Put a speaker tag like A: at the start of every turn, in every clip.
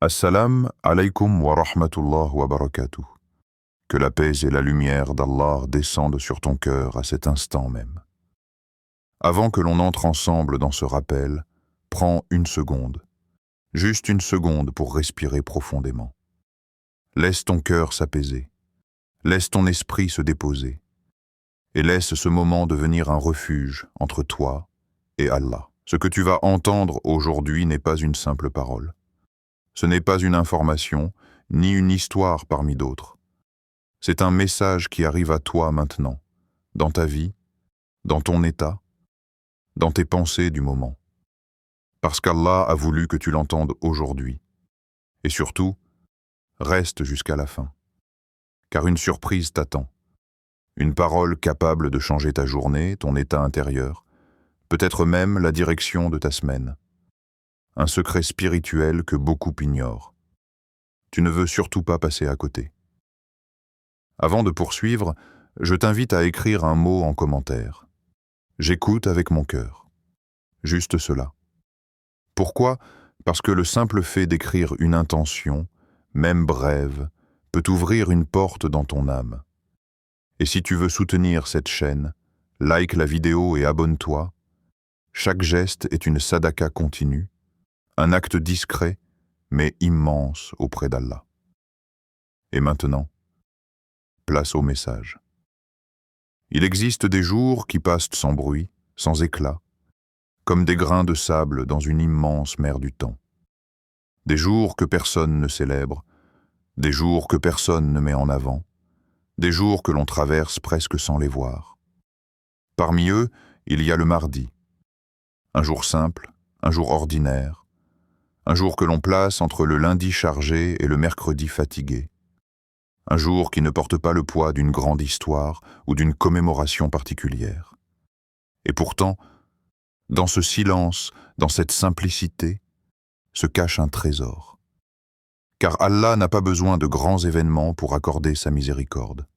A: Assalam alaykum wa rahmatullah wa barakatuh. Que la paix et la lumière d'Allah descendent sur ton cœur à cet instant même. Avant que l'on entre ensemble dans ce rappel, prends une seconde, juste une seconde pour respirer profondément. Laisse ton cœur s'apaiser, laisse ton esprit se déposer, et laisse ce moment devenir un refuge entre toi et Allah. Ce que tu vas entendre aujourd'hui n'est pas une simple parole. Ce n'est pas une information, ni une histoire parmi d'autres. C'est un message qui arrive à toi maintenant, dans ta vie, dans ton état, dans tes pensées du moment. Parce qu'Allah a voulu que tu l'entendes aujourd'hui. Et surtout, reste jusqu'à la fin. Car une surprise t'attend. Une parole capable de changer ta journée, ton état intérieur, peut-être même la direction de ta semaine. Un secret spirituel que beaucoup ignorent. Tu ne veux surtout pas passer à côté. Avant de poursuivre, je t'invite à écrire un mot en commentaire. J'écoute avec mon cœur. Juste cela. Pourquoi ? Parce que le simple fait d'écrire une intention, même brève, peut ouvrir une porte dans ton âme. Et si tu veux soutenir cette chaîne, like la vidéo et abonne-toi. Chaque geste est une sadaka continue, un acte discret, mais immense auprès d'Allah. Et maintenant, place au message. Il existe des jours qui passent sans bruit, sans éclat, comme des grains de sable dans une immense mer du temps. Des jours que personne ne célèbre, des jours que personne ne met en avant, des jours que l'on traverse presque sans les voir. Parmi eux, il y a le mardi, un jour simple, un jour ordinaire, un jour que l'on place entre le lundi chargé et le mercredi fatigué. Un jour qui ne porte pas le poids d'une grande histoire ou d'une commémoration particulière. Et pourtant, dans ce silence, dans cette simplicité, se cache un trésor. Car Allah n'a pas besoin de grands événements pour accorder sa miséricorde.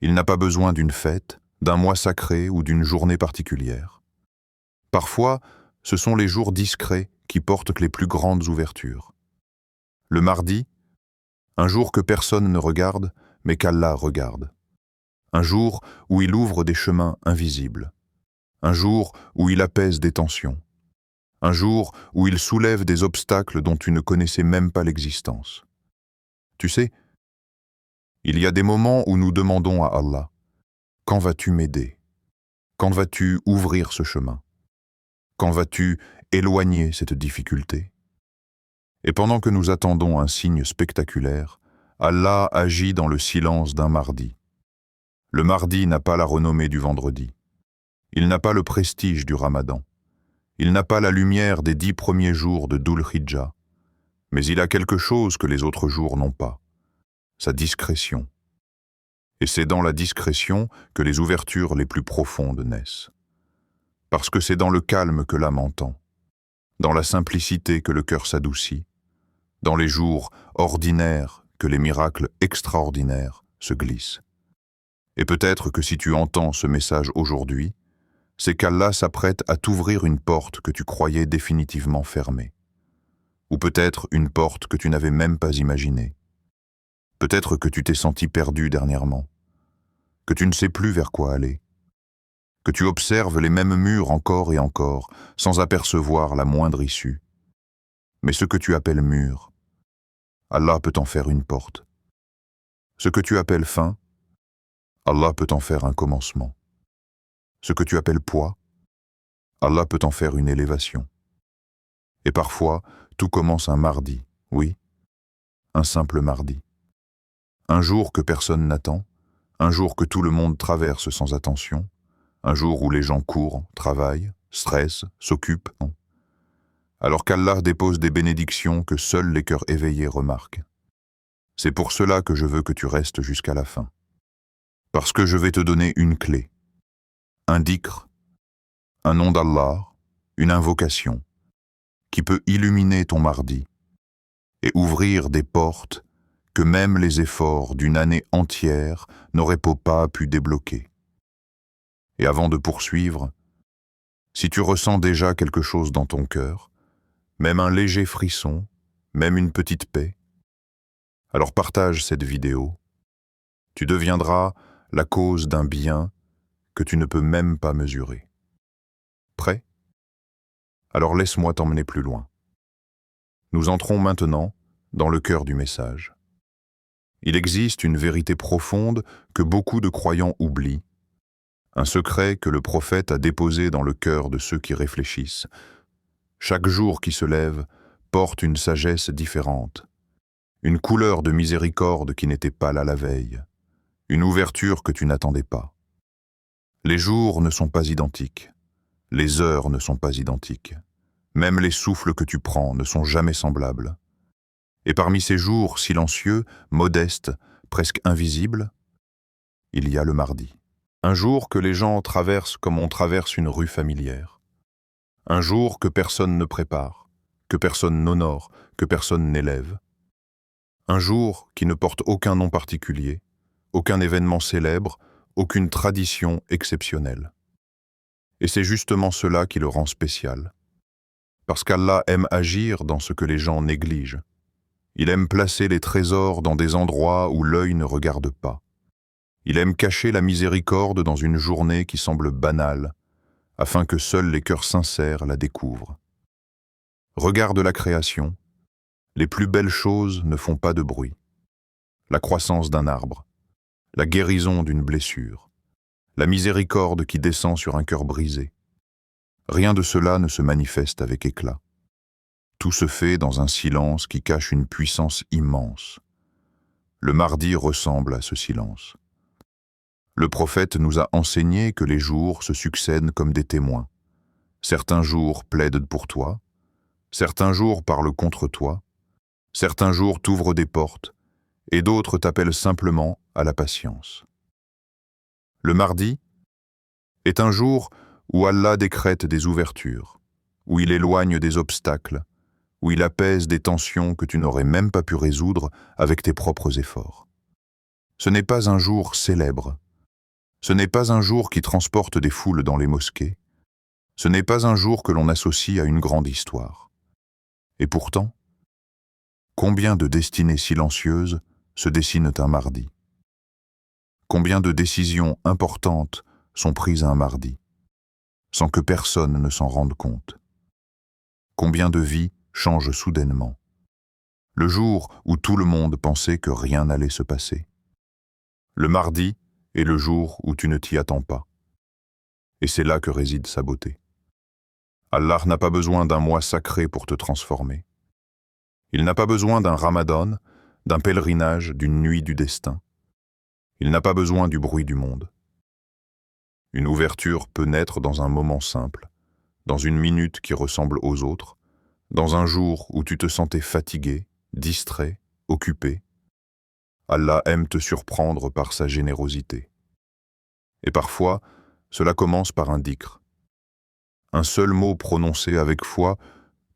A: Il n'a pas besoin d'une fête, d'un mois sacré ou d'une journée particulière. Parfois, ce sont les jours discrets qui portent les plus grandes ouvertures. Le mardi, un jour que personne ne regarde, mais qu'Allah regarde. Un jour où il ouvre des chemins invisibles. Un jour où il apaise des tensions. Un jour où il soulève des obstacles dont tu ne connaissais même pas l'existence. Tu sais, il y a des moments où nous demandons à Allah, « Quand vas-tu m'aider ? Quand vas-tu ouvrir ce chemin ? Quand vas-tu éloigner cette difficulté ?» Et pendant que nous attendons un signe spectaculaire, Allah agit dans le silence d'un mardi. Le mardi n'a pas la renommée du vendredi. Il n'a pas le prestige du Ramadan. Il n'a pas la lumière des 10 premiers jours de Dhul Hijjah. Mais il a quelque chose que les autres jours n'ont pas. Sa discrétion. Et c'est dans la discrétion que les ouvertures les plus profondes naissent. Parce que c'est dans le calme que l'âme entend. Dans la simplicité que le cœur s'adoucit. Dans les jours ordinaires que les miracles extraordinaires se glissent. Et peut-être que si tu entends ce message aujourd'hui, c'est qu'Allah s'apprête à t'ouvrir une porte que tu croyais définitivement fermée. Ou peut-être une porte que tu n'avais même pas imaginée. Peut-être que tu t'es senti perdu dernièrement, que tu ne sais plus vers quoi aller, que tu observes les mêmes murs encore et encore, sans apercevoir la moindre issue. Mais ce que tu appelles mur, Allah peut en faire une porte. Ce que tu appelles fin, Allah peut en faire un commencement. Ce que tu appelles poids, Allah peut en faire une élévation. Et parfois, tout commence un mardi, oui, un simple mardi. Un jour que personne n'attend, un jour que tout le monde traverse sans attention, un jour où les gens courent, travaillent, stressent, s'occupent, alors qu'Allah dépose des bénédictions que seuls les cœurs éveillés remarquent. C'est pour cela que je veux que tu restes jusqu'à la fin. Parce que je vais te donner une clé, un dhikr, un nom d'Allah, une invocation, qui peut illuminer ton mardi et ouvrir des portes que même les efforts d'une année entière n'auraient pas pu débloquer. Et avant de poursuivre, si tu ressens déjà quelque chose dans ton cœur, même un léger frisson, même une petite paix, alors partage cette vidéo. Tu deviendras la cause d'un bien que tu ne peux même pas mesurer. Prêt? Alors laisse-moi t'emmener plus loin. Nous entrons maintenant dans le cœur du message. Il existe une vérité profonde que beaucoup de croyants oublient, un secret que le prophète a déposé dans le cœur de ceux qui réfléchissent. Chaque jour qui se lève porte une sagesse différente, une couleur de miséricorde qui n'était pas là la veille, une ouverture que tu n'attendais pas. Les jours ne sont pas identiques, les heures ne sont pas identiques, même les souffles que tu prends ne sont jamais semblables. Et parmi ces jours silencieux, modestes, presque invisibles, il y a le mardi. Un jour que les gens traversent comme on traverse une rue familière. Un jour que personne ne prépare, que personne n'honore, que personne n'élève. Un jour qui ne porte aucun nom particulier, aucun événement célèbre, aucune tradition exceptionnelle. Et c'est justement cela qui le rend spécial. Parce qu'Allah aime agir dans ce que les gens négligent. Il aime placer les trésors dans des endroits où l'œil ne regarde pas. Il aime cacher la miséricorde dans une journée qui semble banale, afin que seuls les cœurs sincères la découvrent. Regarde la création. Les plus belles choses ne font pas de bruit. La croissance d'un arbre, la guérison d'une blessure, la miséricorde qui descend sur un cœur brisé. Rien de cela ne se manifeste avec éclat. Tout se fait dans un silence qui cache une puissance immense. Le mardi ressemble à ce silence. Le prophète nous a enseigné que les jours se succèdent comme des témoins. Certains jours plaident pour toi, certains jours parlent contre toi, certains jours t'ouvrent des portes, et d'autres t'appellent simplement à la patience. Le mardi est un jour où Allah décrète des ouvertures, où il éloigne des obstacles, où il apaise des tensions que tu n'aurais même pas pu résoudre avec tes propres efforts. Ce n'est pas un jour célèbre, ce n'est pas un jour qui transporte des foules dans les mosquées, ce n'est pas un jour que l'on associe à une grande histoire. Et pourtant, combien de destinées silencieuses se dessinent un mardi? Combien de décisions importantes sont prises un mardi, sans que personne ne s'en rende compte? Combien de vies changent soudainement, le jour où tout le monde pensait que rien n'allait se passer? Le mardi est le jour où tu ne t'y attends pas. Et c'est là que réside sa beauté. Allah n'a pas besoin d'un mois sacré pour te transformer. Il n'a pas besoin d'un ramadan, d'un pèlerinage, d'une nuit du destin. Il n'a pas besoin du bruit du monde. Une ouverture peut naître dans un moment simple, dans une minute qui ressemble aux autres, dans un jour où tu te sentais fatigué, distrait, occupé. Allah aime te surprendre par sa générosité. Et parfois, cela commence par un dhikr. Un seul mot prononcé avec foi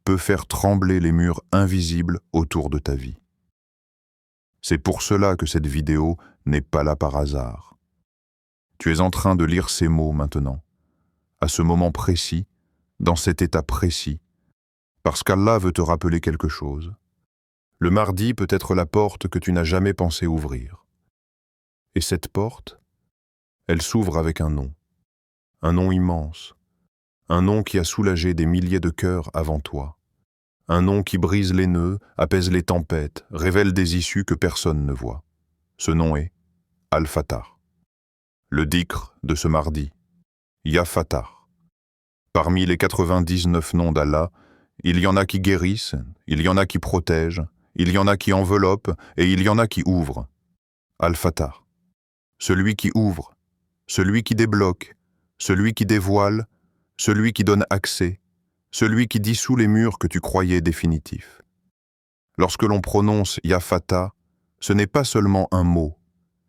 A: peut faire trembler les murs invisibles autour de ta vie. C'est pour cela que cette vidéo n'est pas là par hasard. Tu es en train de lire ces mots maintenant, à ce moment précis, dans cet état précis, parce qu'Allah veut te rappeler quelque chose. Le mardi peut être la porte que tu n'as jamais pensé ouvrir. Et cette porte, elle s'ouvre avec un nom immense, un nom qui a soulagé des milliers de cœurs avant toi, un nom qui brise les nœuds, apaise les tempêtes, révèle des issues que personne ne voit. Ce nom est Al-Fatah. Le dhikr de ce mardi, Ya Fatah. Parmi les 99 noms d'Allah, il y en a qui guérissent, il y en a qui protègent, il y en a qui enveloppent et il y en a qui ouvrent. Al-Fatah. Celui qui ouvre, celui qui débloque, celui qui dévoile, celui qui donne accès, celui qui dissout les murs que tu croyais définitifs. Lorsque l'on prononce Ya Fatah, ce n'est pas seulement un mot,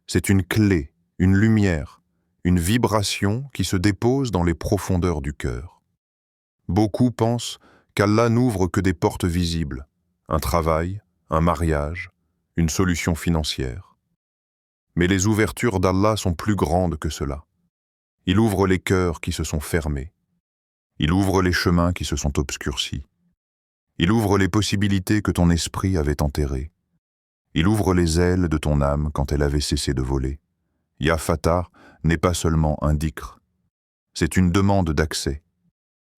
A: c'est une clé, une lumière, une vibration qui se dépose dans les profondeurs du cœur. Beaucoup pensent qu'Allah n'ouvre que des portes visibles, un travail, un mariage, une solution financière. Mais les ouvertures d'Allah sont plus grandes que cela. Il ouvre les cœurs qui se sont fermés. Il ouvre les chemins qui se sont obscurcis. Il ouvre les possibilités que ton esprit avait enterrées. Il ouvre les ailes de ton âme quand elle avait cessé de voler. Ya Fatah n'est pas seulement un dhikr, c'est une demande d'accès,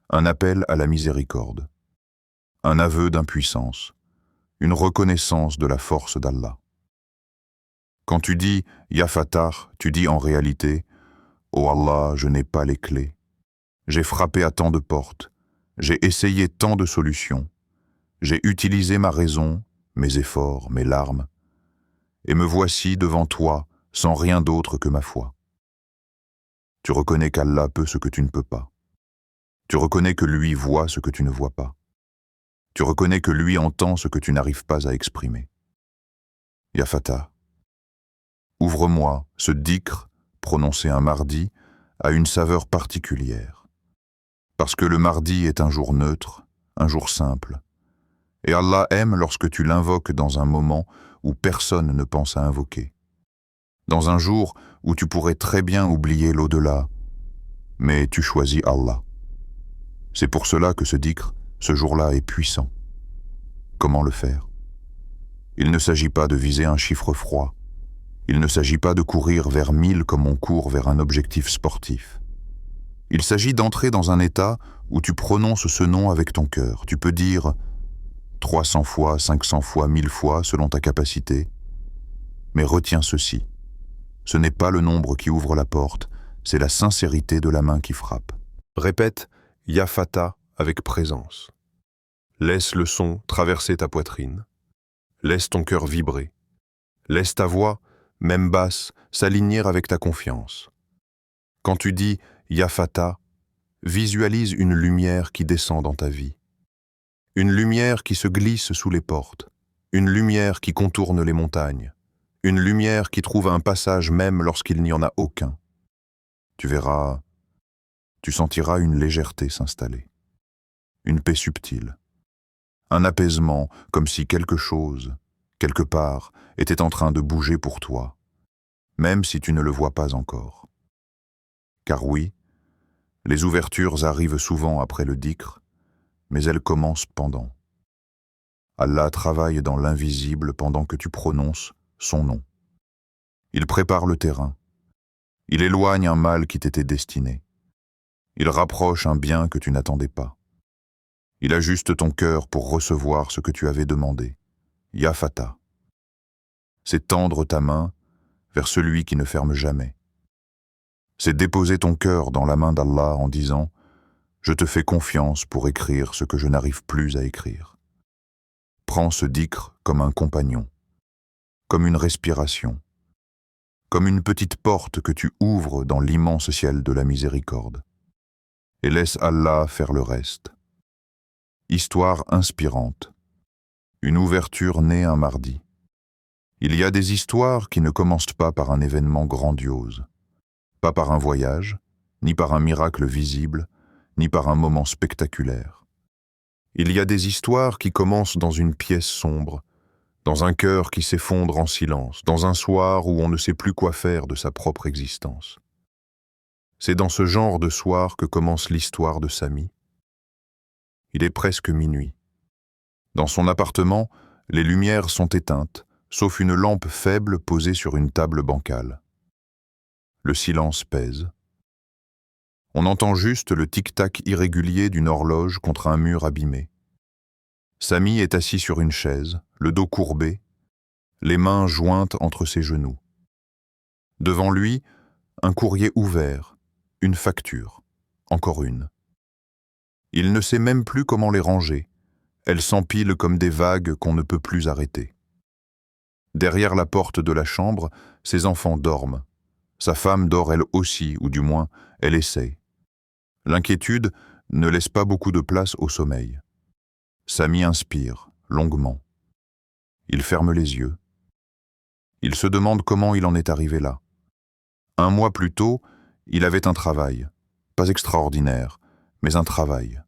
A: un appel à la miséricorde, un aveu d'impuissance, une reconnaissance de la force d'Allah. Quand tu dis Ya Fatah, tu dis en réalité Oh Allah, je n'ai pas les clés. J'ai frappé à tant de portes, j'ai essayé tant de solutions, j'ai utilisé ma raison, mes efforts, mes larmes, et me voici devant toi sans rien d'autre que ma foi. Tu reconnais qu'Allah peut ce que tu ne peux pas. Tu reconnais que lui voit ce que tu ne vois pas. Tu reconnais que lui entend ce que tu n'arrives pas à exprimer. Ya Fatah, ouvre-moi ce dhikr, prononcé un mardi, a une saveur particulière. Parce que le mardi est un jour neutre, un jour simple. Et Allah aime lorsque tu l'invoques dans un moment où personne ne pense à invoquer. Dans un jour où tu pourrais très bien oublier l'au-delà, mais tu choisis Allah. C'est pour cela que ce dhikr, ce jour-là, est puissant. Comment le faire? Il ne s'agit pas de viser un chiffre froid. Il ne s'agit pas de courir vers 1000 comme on court vers un objectif sportif. Il s'agit d'entrer dans un état où tu prononces ce nom avec ton cœur. Tu peux dire 300 fois, 500 fois, 1000 fois selon ta capacité. Mais retiens ceci. Ce n'est pas le nombre qui ouvre la porte, c'est la sincérité de la main qui frappe.
B: Répète Ya Fatah avec présence. Laisse le son traverser ta poitrine. Laisse ton cœur vibrer. Laisse ta voix, même basse, s'aligner avec ta confiance. Quand tu dis Ya Fatah, visualise une lumière qui descend dans ta vie. Une lumière qui se glisse sous les portes. Une lumière qui contourne les montagnes. Une lumière qui trouve un passage même lorsqu'il n'y en a aucun. Tu verras, tu sentiras une légèreté s'installer. Une paix subtile. Un apaisement, comme si quelque chose, quelque part, était en train de bouger pour toi, même si tu ne le vois pas encore. Car oui, les ouvertures arrivent souvent après le dhikr, mais elles commencent pendant. Allah travaille dans l'invisible pendant que tu prononces son nom. Il prépare le terrain. Il éloigne un mal qui t'était destiné. Il rapproche un bien que tu n'attendais pas. Il ajuste ton cœur pour recevoir ce que tu avais demandé. Ya Fatah. C'est tendre ta main vers celui qui ne ferme jamais. C'est déposer ton cœur dans la main d'Allah en disant « Je te fais confiance pour écrire ce que je n'arrive plus à écrire ». Prends ce dhikr comme un compagnon, comme une respiration, comme une petite porte que tu ouvres dans l'immense ciel de la miséricorde. Et laisse Allah faire le reste. Histoire inspirante. Une ouverture née un mardi. Il y a des histoires qui ne commencent pas par un événement grandiose, pas par un voyage, ni par un miracle visible, ni par un moment spectaculaire. Il y a des histoires qui commencent dans une pièce sombre, dans un cœur qui s'effondre en silence, dans un soir où on ne sait plus quoi faire de sa propre existence. C'est dans ce genre de soir que commence l'histoire de Sami. Il est presque minuit. Dans son appartement, les lumières sont éteintes, sauf une lampe faible posée sur une table bancale. Le silence pèse. On entend juste le tic-tac irrégulier d'une horloge contre un mur abîmé. Sami est assis sur une chaise, le dos courbé, les mains jointes entre ses genoux. Devant lui, un courrier ouvert, une facture, encore une. Il ne sait même plus comment les ranger. Elles s'empilent comme des vagues qu'on ne peut plus arrêter. Derrière la porte de la chambre, ses enfants dorment. Sa femme dort elle aussi, ou du moins, elle essaie. L'inquiétude ne laisse pas beaucoup de place au sommeil. Sami inspire, longuement. Il ferme les yeux. Il se demande comment il en est arrivé là. 1 mois plus tôt, il avait un travail, pas extraordinaire, mais un travail.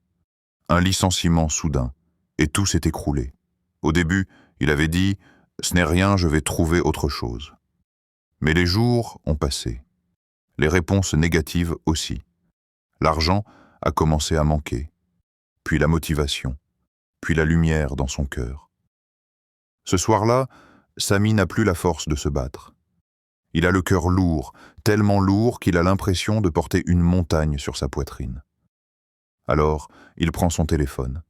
B: Un licenciement soudain, et tout s'est écroulé. Au début, il avait dit « Ce n'est rien, je vais trouver autre chose ». Mais les jours ont passé. Les réponses négatives aussi. L'argent a commencé à manquer. Puis la motivation.
A: puis la lumière dans son cœur. Ce soir-là, Sami n'a plus la force de se battre. Il a le cœur lourd, tellement lourd qu'il a l'impression de porter une montagne sur sa poitrine. Alors, il prend son téléphone.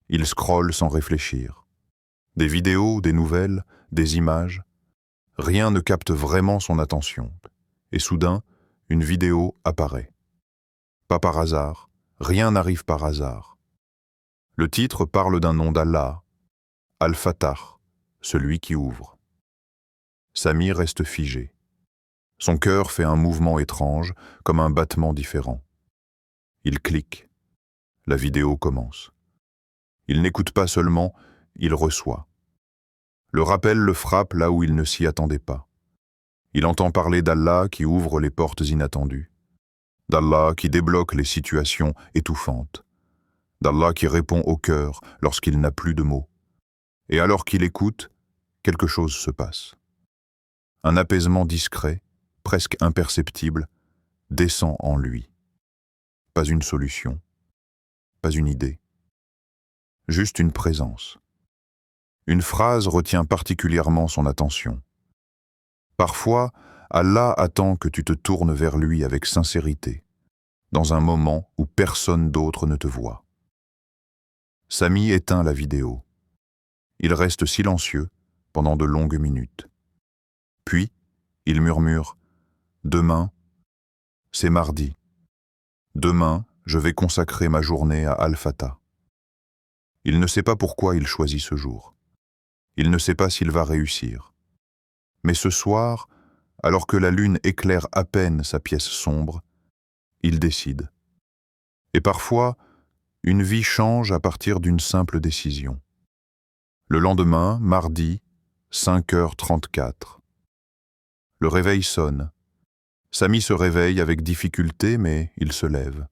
A: Il scrolle sans réfléchir. Des vidéos, des nouvelles, des images. Rien ne capte vraiment son attention. Et soudain, une vidéo apparaît. Pas par hasard, rien n'arrive par hasard. Le titre parle d'un nom d'Allah, Al-Fatah, celui qui ouvre. Sami reste figé. Son cœur fait un mouvement étrange, comme un battement différent. Il clique. La vidéo commence. Il n'écoute pas seulement, il reçoit. Le rappel le frappe là où il ne s'y attendait pas. Il entend parler d'Allah qui ouvre les portes inattendues, d'Allah qui débloque les situations étouffantes, d'Allah qui répond au cœur lorsqu'il n'a plus de mots. Et alors qu'il écoute, quelque chose se passe. Un apaisement discret, presque imperceptible, descend en lui. Pas une solution, pas une idée, juste une présence. Une phrase retient particulièrement son attention. Parfois, Allah attend que tu te tournes vers lui avec sincérité, dans un moment où personne d'autre ne te voit. Sami éteint la vidéo. Il reste silencieux pendant de longues minutes. Puis, il murmure « Demain, c'est mardi. Demain, je vais consacrer ma journée à Al-Fatah. » Il ne sait pas pourquoi il choisit ce jour. Il ne sait pas s'il va réussir. Mais ce soir, alors que la lune éclaire à peine sa pièce sombre, il décide. Et parfois, une vie change à partir d'une simple décision. Le lendemain, mardi, 5h34. Le réveil sonne. Sami se réveille avec difficulté, mais il se lève.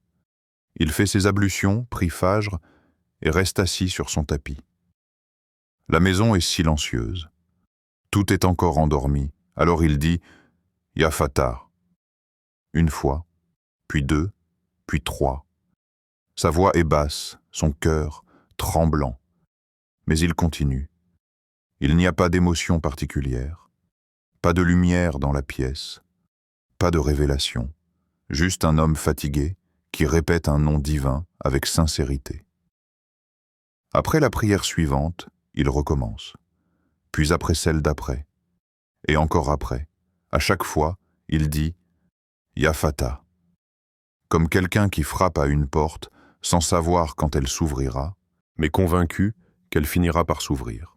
A: Il fait ses ablutions, prie Fajr, et reste assis sur son tapis. La maison est silencieuse. Tout est encore endormi. Alors il dit « Ya Fatah ». Une fois, puis deux, puis trois. Sa voix est basse, son cœur tremblant. Mais il continue. Il n'y a pas d'émotion particulière, pas de lumière dans la pièce, pas de révélation, juste un homme fatigué qui répète un nom divin avec sincérité. Après la prière suivante, il recommence, puis après celle d'après, et encore après. À chaque fois, il dit « Ya Fatah », comme quelqu'un qui frappe à une porte sans savoir quand elle s'ouvrira, mais convaincu qu'elle finira par s'ouvrir.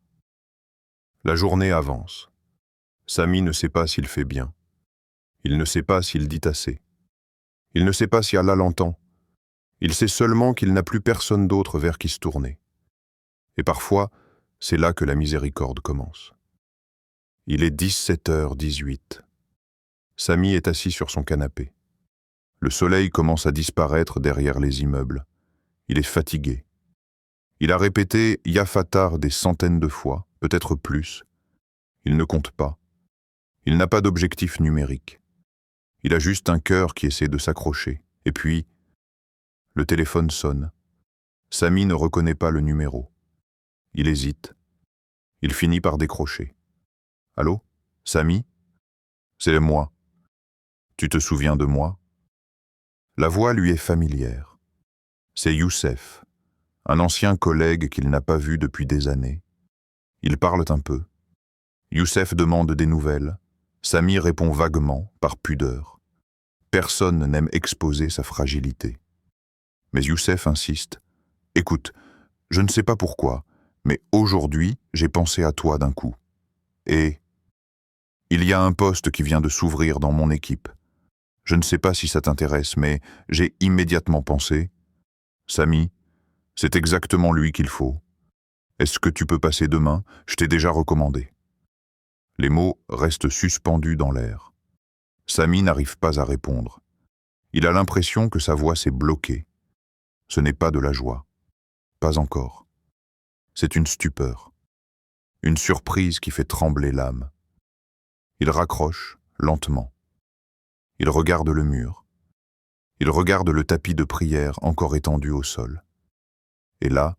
A: La journée avance. Sami ne sait pas s'il fait bien. Il ne sait pas s'il dit assez. Il ne sait pas si Allah l'entend. Il sait seulement qu'il n'a plus personne d'autre vers qui se tourner. Et parfois, c'est là que la miséricorde commence. Il est 17h18. Sami est assis sur son canapé. Le soleil commence à disparaître derrière les immeubles. Il est fatigué. Il a répété « Ya Fatah » des centaines de fois, peut-être plus. Il ne compte pas. Il n'a pas d'objectif numérique. Il a juste un cœur qui essaie de s'accrocher. Et puis, le téléphone sonne. Sami ne reconnaît pas le numéro. Il hésite. Il finit par décrocher. « Allô, Sami ? C'est moi. Tu te souviens de moi ?» La voix lui est familière. C'est Youssef, un ancien collègue qu'il n'a pas vu depuis des années. Ils parlent un peu. Youssef demande des nouvelles. Sami répond vaguement, par pudeur. Personne n'aime exposer sa fragilité. Mais Youssef insiste. « Écoute, je ne sais pas pourquoi, mais aujourd'hui, j'ai pensé à toi d'un coup. Et il y a un poste qui vient de s'ouvrir dans mon équipe. Je ne sais pas si ça t'intéresse, mais j'ai immédiatement pensé, Sami, c'est exactement lui qu'il faut. Est-ce que tu peux passer demain? Je t'ai déjà recommandé. » Les mots restent suspendus dans l'air. Sami n'arrive pas à répondre. Il a l'impression que sa voix s'est bloquée. Ce n'est pas de la joie. Pas encore. C'est une stupeur. Une surprise qui fait trembler l'âme. Il raccroche, lentement. Il regarde le mur. Il regarde le tapis de prière encore étendu au sol. Et là,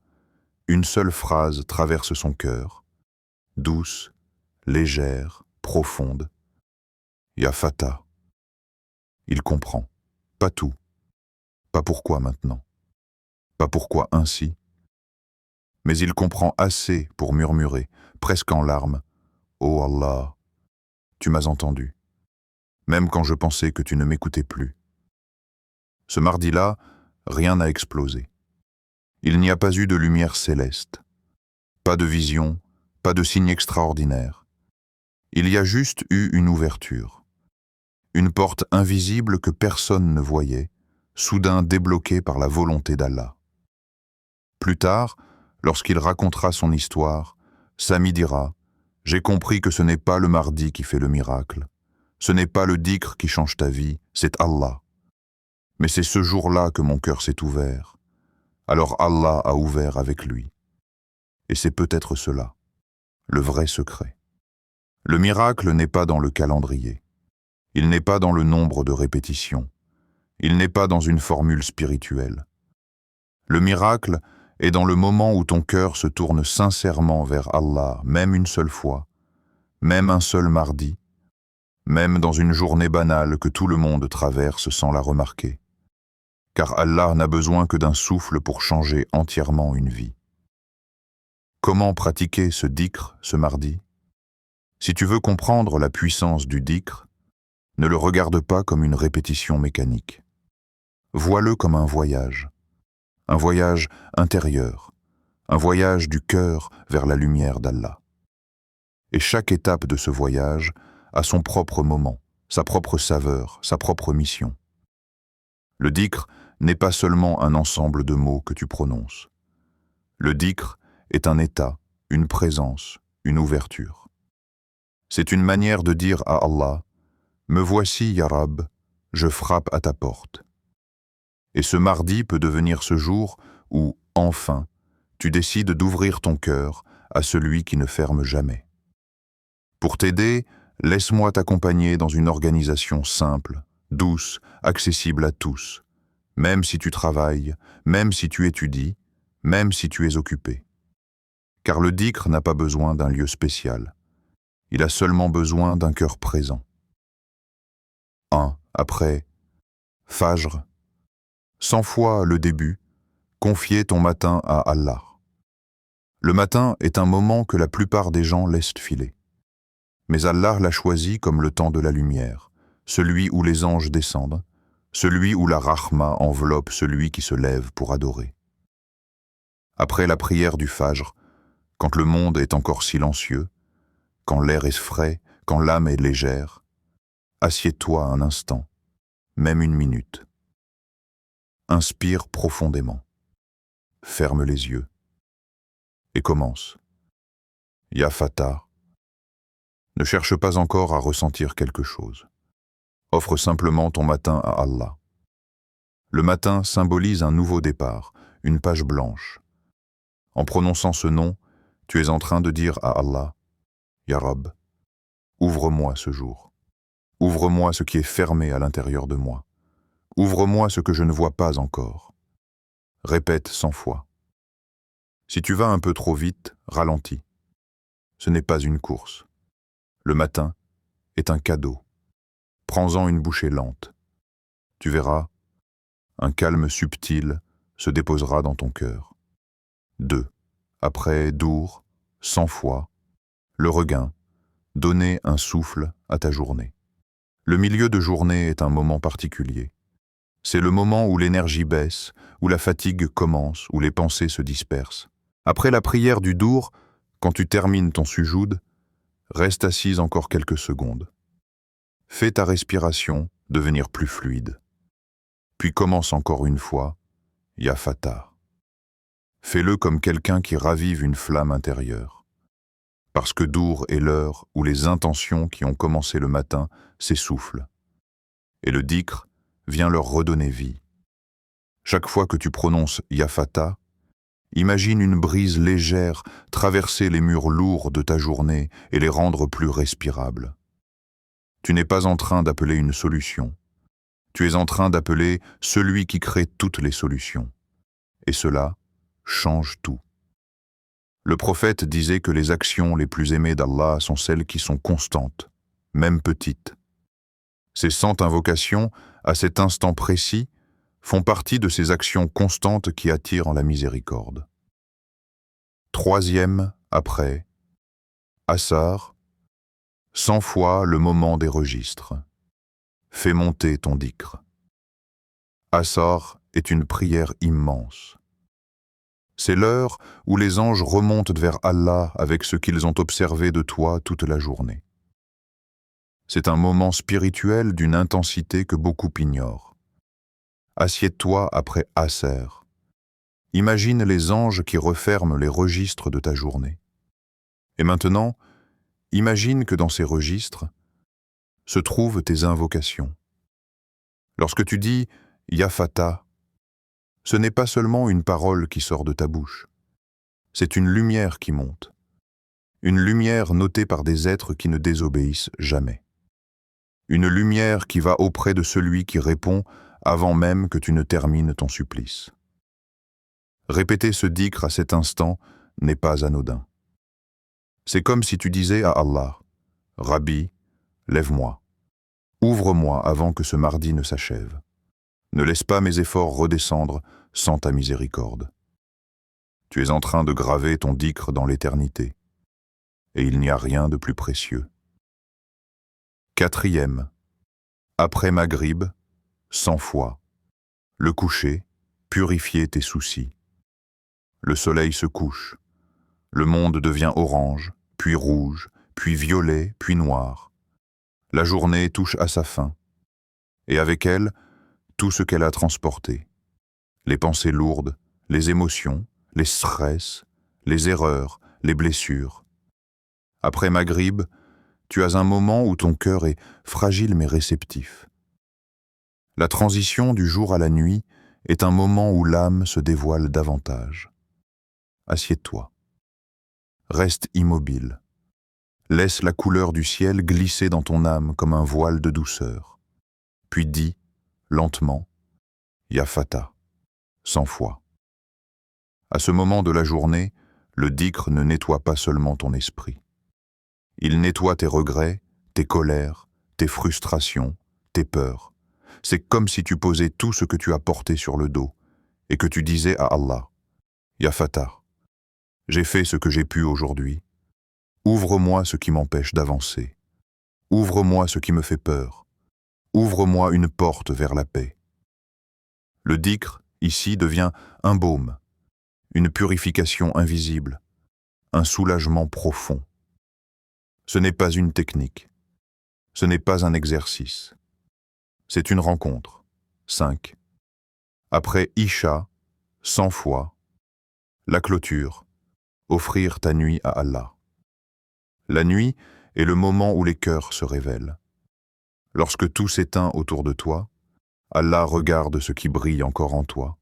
A: Une seule phrase traverse son cœur, douce, légère, profonde. Ya Fatah. Il comprend. Pas tout. Pas pourquoi maintenant. Pas pourquoi ainsi. Mais il comprend assez pour murmurer, presque en larmes. Oh Allah, tu m'as entendu. Même quand je pensais que tu ne m'écoutais plus. Ce mardi-là, rien n'a explosé. Il n'y a pas eu de lumière céleste. Pas de vision, pas de signe extraordinaire. Il y a juste eu une ouverture. Une porte invisible que personne ne voyait, soudain débloquée par la volonté d'Allah. Plus tard, lorsqu'il racontera son histoire, Sami dira « J'ai compris que ce n'est pas le mardi qui fait le miracle. Ce n'est pas le dhikr qui change ta vie, c'est Allah. Mais c'est ce jour-là que mon cœur s'est ouvert. Alors Allah a ouvert avec lui. Et c'est peut-être cela, le vrai secret. Le miracle n'est pas dans le calendrier. Il n'est pas dans le nombre de répétitions. Il n'est pas dans une formule spirituelle. Le miracle est dans le moment où ton cœur se tourne sincèrement vers Allah, même une seule fois, même un seul mardi, même dans une journée banale que tout le monde traverse sans la remarquer. Car Allah n'a besoin que d'un souffle pour changer entièrement une vie. Comment pratiquer ce dhikr ce mardi? Si tu veux comprendre la puissance du dhikr, ne le regarde pas comme une répétition mécanique. Vois-le comme un voyage intérieur, un voyage du cœur vers la lumière d'Allah. Et chaque étape de ce voyage a son propre moment, sa propre saveur, sa propre mission. Le dhikr n'est pas seulement un ensemble de mots que tu prononces. Le dhikr est un état, une présence, une ouverture. C'est une manière de dire à Allah « Me voici, Ya Rab, je frappe à ta porte ». Et ce mardi peut devenir ce jour où, enfin, tu décides d'ouvrir ton cœur à celui qui ne ferme jamais. Pour t'aider, laisse-moi t'accompagner dans une organisation simple, douce, accessible à tous, même si tu travailles, même si tu étudies, même si tu es occupé. Car le dhikr n'a pas besoin d'un lieu spécial. Il a seulement besoin d'un cœur présent. 1. Après Fajr. 100 fois le début, confier ton matin à Allah. Le matin est un moment que la plupart des gens laissent filer. Mais Allah l'a choisi comme le temps de la lumière, celui où les anges descendent, celui où la rahma enveloppe celui qui se lève pour adorer. Après la prière du Fajr, quand le monde est encore silencieux, quand l'air est frais, quand l'âme est légère, assieds-toi un instant, même une minute. Inspire profondément. Ferme les yeux. Et commence. Ya Fatah. Ne cherche pas encore à ressentir quelque chose. Offre simplement ton matin à Allah. Le matin symbolise un nouveau départ, une page blanche. En prononçant ce nom, tu es en train de dire à Allah, Ya Rab, ouvre-moi ce jour. Ouvre-moi ce qui est fermé à l'intérieur de moi. Ouvre-moi ce que je ne vois pas encore. Répète 100 fois. Si tu vas un peu trop vite, ralentis. Ce n'est pas une course. Le matin est un cadeau. Prends-en une bouchée lente. Tu verras, un calme subtil se déposera dans ton cœur. 2. Après Dour, 100 fois, le regain, donner un souffle à ta journée. Le milieu de journée est un moment particulier. C'est le moment où l'énergie baisse, où la fatigue commence, où les pensées se dispersent. Après la prière du Dour, quand tu termines ton sujoud, reste assise encore quelques secondes. Fais ta respiration devenir plus fluide. Puis commence encore une fois, Ya Fatah. Fais-le comme quelqu'un qui ravive une flamme intérieure. Parce que Dour est l'heure où les intentions qui ont commencé le matin s'essoufflent. Et le dhikr vient leur redonner vie. Chaque fois que tu prononces Ya Fatah, imagine une brise légère traverser les murs lourds de ta journée et les rendre plus respirables. Tu n'es pas en train d'appeler une solution. Tu es en train d'appeler celui qui crée toutes les solutions. Et cela change tout. Le prophète disait que les actions les plus aimées d'Allah sont celles qui sont constantes, même petites. Ces 100 invocations, à cet instant précis, font partie de ces actions constantes qui attirent la miséricorde. Troisième, après, Assar, 100 fois le moment des registres. Fais monter ton dhikr. Assar est une prière immense. C'est l'heure où les anges remontent vers Allah avec ce qu'ils ont observé de toi toute la journée. C'est un moment spirituel d'une intensité que beaucoup ignorent. Assieds-toi après Asser. Imagine les anges qui referment les registres de ta journée. Et maintenant, imagine que dans ces registres se trouvent tes invocations. Lorsque tu dis « Ya Fatah », ce n'est pas seulement une parole qui sort de ta bouche. C'est une lumière qui monte. Une lumière notée par des êtres qui ne désobéissent jamais. Une lumière qui va auprès de celui qui répond avant même que tu ne termines ton supplice. Répéter ce dhikr à cet instant n'est pas anodin. C'est comme si tu disais à Allah « Rabbi, lève-moi, ouvre-moi avant que ce mardi ne s'achève. Ne laisse pas mes efforts redescendre sans ta miséricorde. Tu es en train de graver ton dhikr dans l'éternité, et il n'y a rien de plus précieux. Quatrième, après Maghrib, 100 fois. Le coucher, purifier tes soucis. Le soleil se couche. Le monde devient orange, puis rouge, puis violet, puis noir. La journée touche à sa fin, et avec elle, tout ce qu'elle a transporté. Les pensées lourdes, les émotions, les stress, les erreurs, les blessures. Après Maghrib, tu as un moment où ton cœur est fragile mais réceptif. La transition du jour à la nuit est un moment où l'âme se dévoile davantage. Assieds-toi. Reste immobile. Laisse la couleur du ciel glisser dans ton âme comme un voile de douceur. Puis dis, lentement, Ya Fatah, 100 fois. À ce moment de la journée, le dhikr ne nettoie pas seulement ton esprit. Il nettoie tes regrets, tes colères, tes frustrations, tes peurs. C'est comme si tu posais tout ce que tu as porté sur le dos et que tu disais à Allah, Ya Fatah, j'ai fait ce que j'ai pu aujourd'hui. Ouvre-moi ce qui m'empêche d'avancer. Ouvre-moi ce qui me fait peur. Ouvre-moi une porte vers la paix. Le dhikr, ici, devient un baume, une purification invisible, un soulagement profond. Ce n'est pas une technique. Ce n'est pas un exercice. C'est une rencontre. 5. Après Isha, 100 fois, la clôture, offrir ta nuit à Allah. La nuit est le moment où les cœurs se révèlent. Lorsque tout s'éteint autour de toi, Allah regarde ce qui brille encore en toi.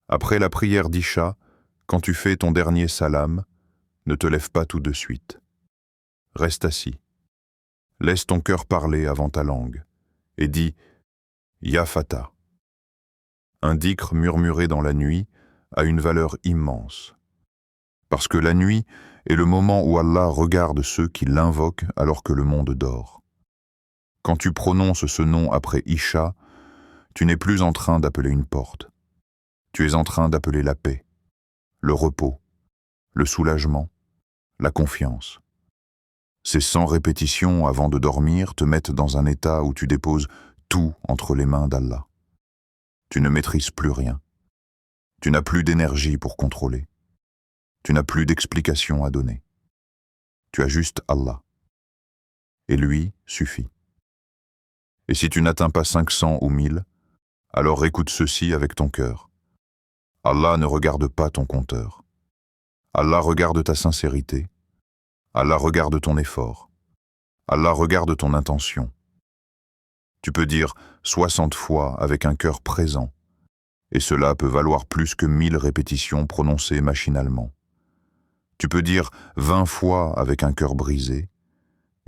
A: Après la prière d'Isha, quand tu fais ton dernier salam, ne te lève pas tout de suite. Reste assis. Laisse ton cœur parler avant ta langue et dis « Ya Fatah ». Un dhikr murmuré dans la nuit a une valeur immense. Parce que la nuit est le moment où Allah regarde ceux qui l'invoquent alors que le monde dort. Quand tu prononces ce nom après Isha, tu n'es plus en train d'appeler une porte. Tu es en train d'appeler la paix, le repos, le soulagement, la confiance. Ces 100 répétitions avant de dormir te mettent dans un état où tu déposes tout entre les mains d'Allah. Tu ne maîtrises plus rien. Tu n'as plus d'énergie pour contrôler. Tu n'as plus d'explication à donner. Tu as juste Allah. Et lui suffit. Et si tu n'atteins pas 500 ou 1000, alors écoute ceci avec ton cœur. Allah ne regarde pas ton compteur. Allah regarde ta sincérité. Allah regarde ton effort. Allah regarde ton intention. Tu peux dire 60 fois avec un cœur présent, et cela peut valoir plus que 1000 répétitions prononcées machinalement. Tu peux dire 20 fois avec un cœur brisé,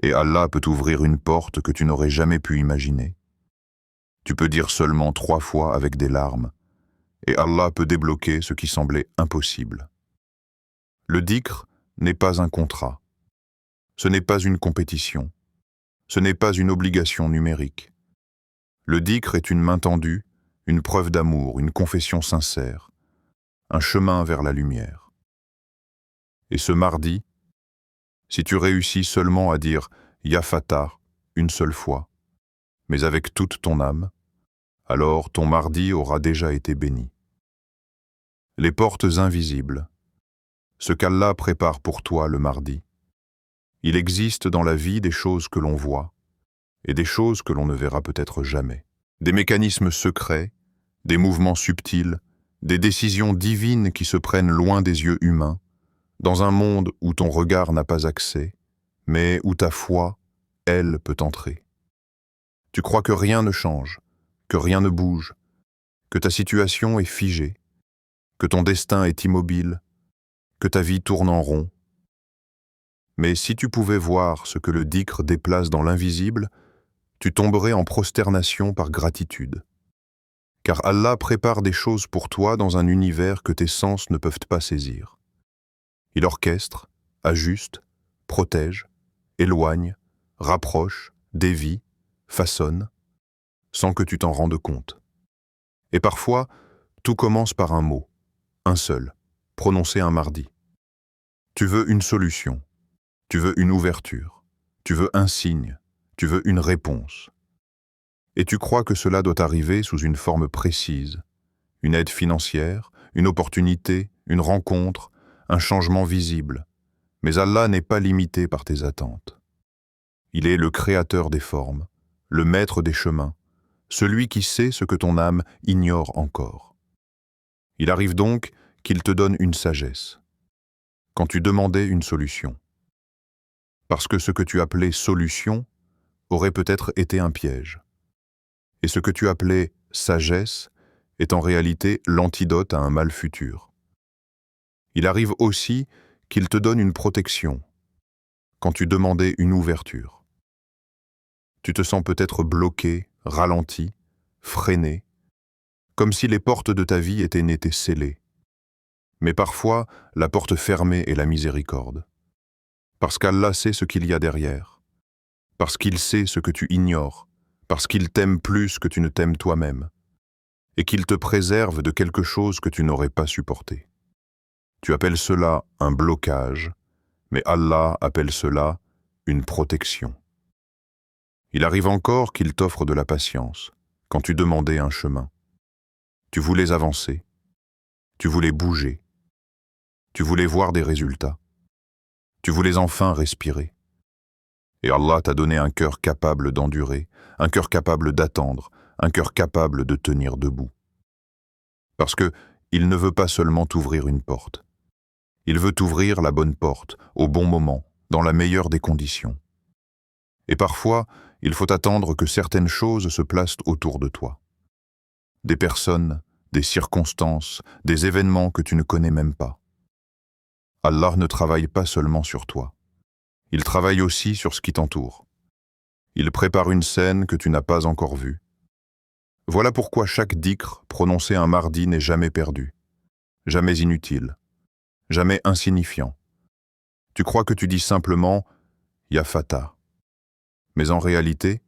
A: et Allah peut ouvrir une porte que tu n'aurais jamais pu imaginer. Tu peux dire seulement 3 fois avec des larmes, et Allah peut débloquer ce qui semblait impossible. Le dhikr n'est pas un contrat. Ce n'est pas une compétition. Ce n'est pas une obligation numérique. Le dhikr est une main tendue, une preuve d'amour, une confession sincère, un chemin vers la lumière. Et ce mardi, si tu réussis seulement à dire « Ya Fatah » une seule fois, mais avec toute ton âme, alors ton mardi aura déjà été béni. Les portes invisibles, ce qu'Allah prépare pour toi le mardi. Il existe dans la vie des choses que l'on voit et des choses que l'on ne verra peut-être jamais. Des mécanismes secrets, des mouvements subtils, des décisions divines qui se prennent loin des yeux humains, dans un monde où ton regard n'a pas accès, mais où ta foi, elle, peut entrer. Tu crois que rien ne change, que rien ne bouge, que ta situation est figée, que ton destin est immobile, que ta vie tourne en rond. Mais si tu pouvais voir ce que le dhikr déplace dans l'invisible, tu tomberais en prosternation par gratitude. Car Allah prépare des choses pour toi dans un univers que tes sens ne peuvent pas saisir. Il orchestre, ajuste, protège, éloigne, rapproche, dévie, façonne, sans que tu t'en rendes compte. Et parfois, tout commence par un mot, un seul, prononcé un mardi. Tu veux une solution, tu veux une ouverture, tu veux un signe, tu veux une réponse. Et tu crois que cela doit arriver sous une forme précise, une aide financière, une opportunité, une rencontre, un changement visible. Mais Allah n'est pas limité par tes attentes. Il est le créateur des formes, le maître des chemins, celui qui sait ce que ton âme ignore encore. Il arrive donc qu'il te donne une sagesse, quand tu demandais une solution. Parce que ce que tu appelais solution aurait peut-être été un piège. Et ce que tu appelais sagesse est en réalité l'antidote à un mal futur. Il arrive aussi qu'il te donne une protection, quand tu demandais une ouverture. Tu te sens peut-être bloqué, ralenti, freiné, comme si les portes de ta vie étaient scellées. Mais parfois, la porte fermée est la miséricorde. Parce qu'Allah sait ce qu'il y a derrière. Parce qu'il sait ce que tu ignores. Parce qu'il t'aime plus que tu ne t'aimes toi-même. Et qu'il te préserve de quelque chose que tu n'aurais pas supporté. Tu appelles cela un blocage, mais Allah appelle cela une protection. Il arrive encore qu'il t'offre de la patience, quand tu demandais un chemin. Tu voulais avancer, tu voulais bouger, tu voulais voir des résultats, tu voulais enfin respirer. Et Allah t'a donné un cœur capable d'endurer, un cœur capable d'attendre, un cœur capable de tenir debout. Parce que il ne veut pas seulement t'ouvrir une porte. Il veut t'ouvrir la bonne porte, au bon moment, dans la meilleure des conditions. Et parfois, il faut attendre que certaines choses se placent autour de toi. Des personnes, des circonstances, des événements que tu ne connais même pas. Allah ne travaille pas seulement sur toi. Il travaille aussi sur ce qui t'entoure. Il prépare une scène que tu n'as pas encore vue. Voilà pourquoi chaque dhikr prononcé un mardi n'est jamais perdu, jamais inutile, jamais insignifiant. Tu crois que tu dis simplement « Ya Fatah ». Mais en réalité,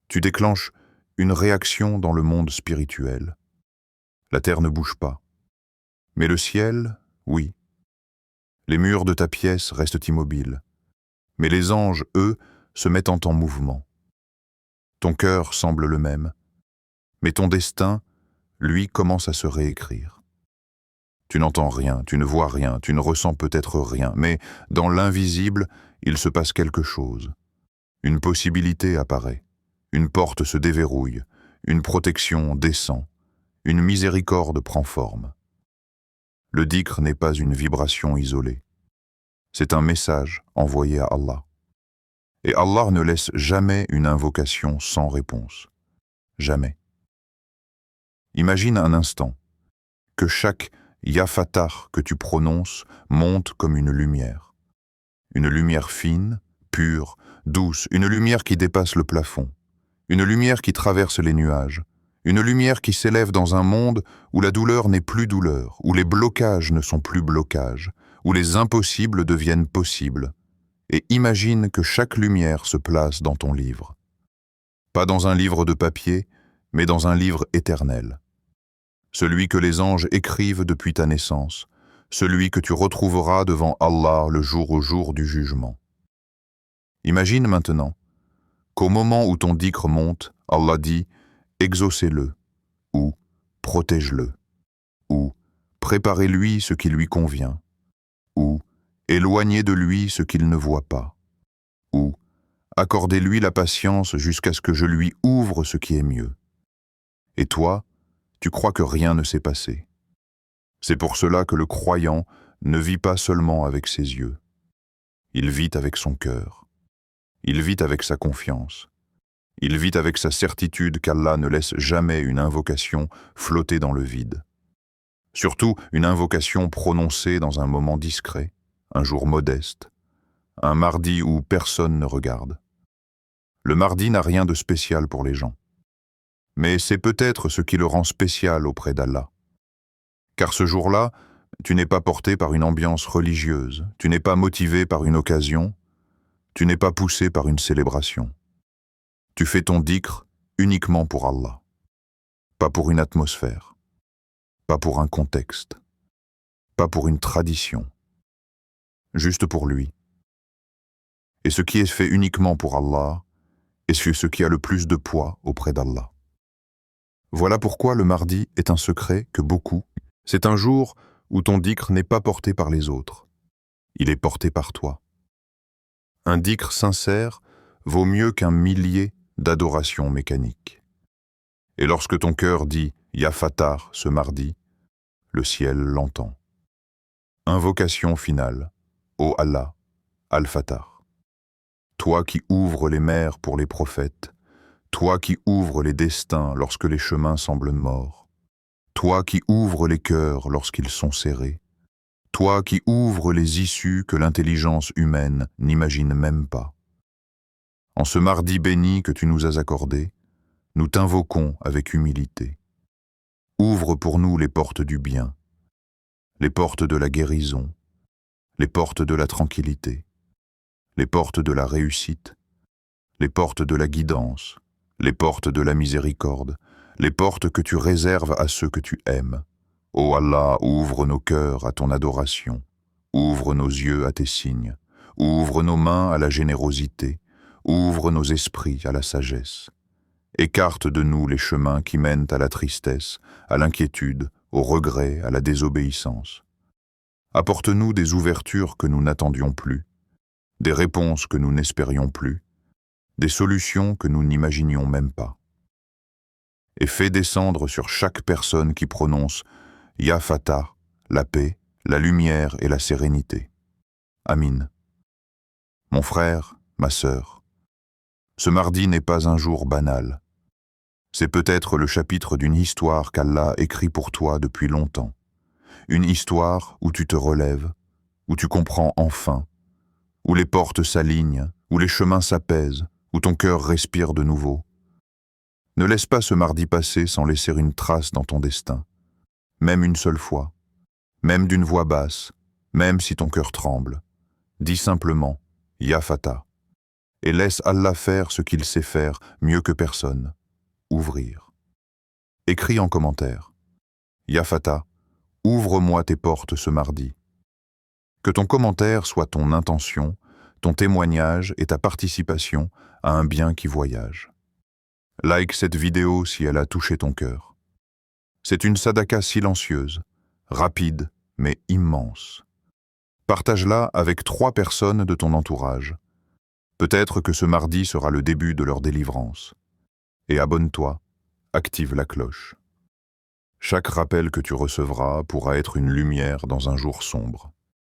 A: tu déclenches une réaction dans le monde spirituel. La terre ne bouge pas. Mais le ciel, oui. Les murs de ta pièce restent immobiles. Mais les anges, eux, se mettent en mouvement. Ton cœur semble le même. Mais ton destin, lui, commence à se réécrire. Tu n'entends rien, tu ne vois rien, tu ne ressens peut-être rien, mais dans l'invisible, il se passe quelque chose. Une possibilité apparaît, une porte se déverrouille, une protection descend, une miséricorde prend forme. Le dhikr n'est pas une vibration isolée. C'est un message envoyé à Allah. Et Allah ne laisse jamais une invocation sans réponse. Jamais. Imagine un instant que chaque Ya Fatah que tu prononces monte comme une lumière. Une lumière fine, pure, douce, une lumière qui dépasse le plafond, une lumière qui traverse les nuages, une lumière qui s'élève dans un monde où la douleur n'est plus douleur, où les blocages ne sont plus blocages, où les impossibles deviennent possibles, et imagine que chaque lumière se place dans ton livre. Pas dans un livre de papier, mais dans un livre éternel. Celui que les anges écrivent depuis ta naissance, celui que tu retrouveras devant Allah le jour au jour du jugement. Imagine maintenant qu'au moment où ton dhikr monte, Allah dit « exaucez-le » ou « protège-le » ou « préparez-lui ce qui lui convient » ou « éloignez de lui ce qu'il ne voit pas » ou « accordez-lui la patience jusqu'à ce que je lui ouvre ce qui est mieux ». Et toi, tu crois que rien ne s'est passé. C'est pour cela que le croyant ne vit pas seulement avec ses yeux. Il vit avec son cœur. Il vit avec sa confiance. Il vit avec sa certitude qu'Allah ne laisse jamais une invocation flotter dans le vide. Surtout une invocation prononcée dans un moment discret, un jour modeste, un mardi où personne ne regarde. Le mardi n'a rien de spécial pour les gens. Mais c'est peut-être ce qui le rend spécial auprès d'Allah. Car ce jour-là, tu n'es pas porté par une ambiance religieuse, tu n'es pas motivé par une occasion, tu n'es pas poussé par une célébration. Tu fais ton dhikr uniquement pour Allah, pas pour une atmosphère, pas pour un contexte, pas pour une tradition, juste pour lui. Et ce qui est fait uniquement pour Allah est ce qui a le plus de poids auprès d'Allah. Voilà pourquoi le mardi est un secret que beaucoup. C'est un jour où ton dhikr n'est pas porté par les autres. Il est porté par toi. Un dhikr sincère vaut mieux qu'un millier d'adorations mécaniques. Et lorsque ton cœur dit « Ya Fatar » ce mardi, le ciel l'entend. Invocation finale. Ô Allah, Al-Fatar. Toi qui ouvres les mers pour les prophètes, toi qui ouvres les destins lorsque les chemins semblent morts, toi qui ouvres les cœurs lorsqu'ils sont serrés, toi qui ouvres les issues que l'intelligence humaine n'imagine même pas. En ce mardi béni que tu nous as accordé, nous t'invoquons avec humilité. Ouvre pour nous les portes du bien, les portes de la guérison, les portes de la tranquillité, les portes de la réussite, les portes de la guidance, les portes de la miséricorde, les portes que tu réserves à ceux que tu aimes. Ô Allah, ouvre nos cœurs à ton adoration, ouvre nos yeux à tes signes, ouvre nos mains à la générosité, ouvre nos esprits à la sagesse. Écarte de nous les chemins qui mènent à la tristesse, à l'inquiétude, au regret, à la désobéissance. Apporte-nous des ouvertures que nous n'attendions plus, des réponses que nous n'espérions plus, des solutions que nous n'imaginions même pas. Et fais descendre sur chaque personne qui prononce « Ya Fatah » la paix, la lumière et la sérénité. Amin. Mon frère, ma sœur, ce mardi n'est pas un jour banal. C'est peut-être le chapitre d'une histoire qu'Allah écrit pour toi depuis longtemps. Une histoire où tu te relèves, où tu comprends enfin, où les portes s'alignent, où les chemins s'apaisent, où ton cœur respire de nouveau. Ne laisse pas ce mardi passer sans laisser une trace dans ton destin, même une seule fois, même d'une voix basse, même si ton cœur tremble. Dis simplement « Ya Fatah » et laisse Allah faire ce qu'il sait faire mieux que personne, ouvrir. Écris en commentaire « Ya Fatah, ouvre-moi tes portes ce mardi ». Que ton commentaire soit ton intention, ton témoignage et ta participation à un bien qui voyage. Like cette vidéo si elle a touché ton cœur. C'est une sadaka silencieuse, rapide mais immense. Partage-la avec 3 personnes de ton entourage. Peut-être que ce mardi sera le début de leur délivrance. Et abonne-toi, active la cloche. Chaque rappel que tu recevras pourra être une lumière dans un jour sombre.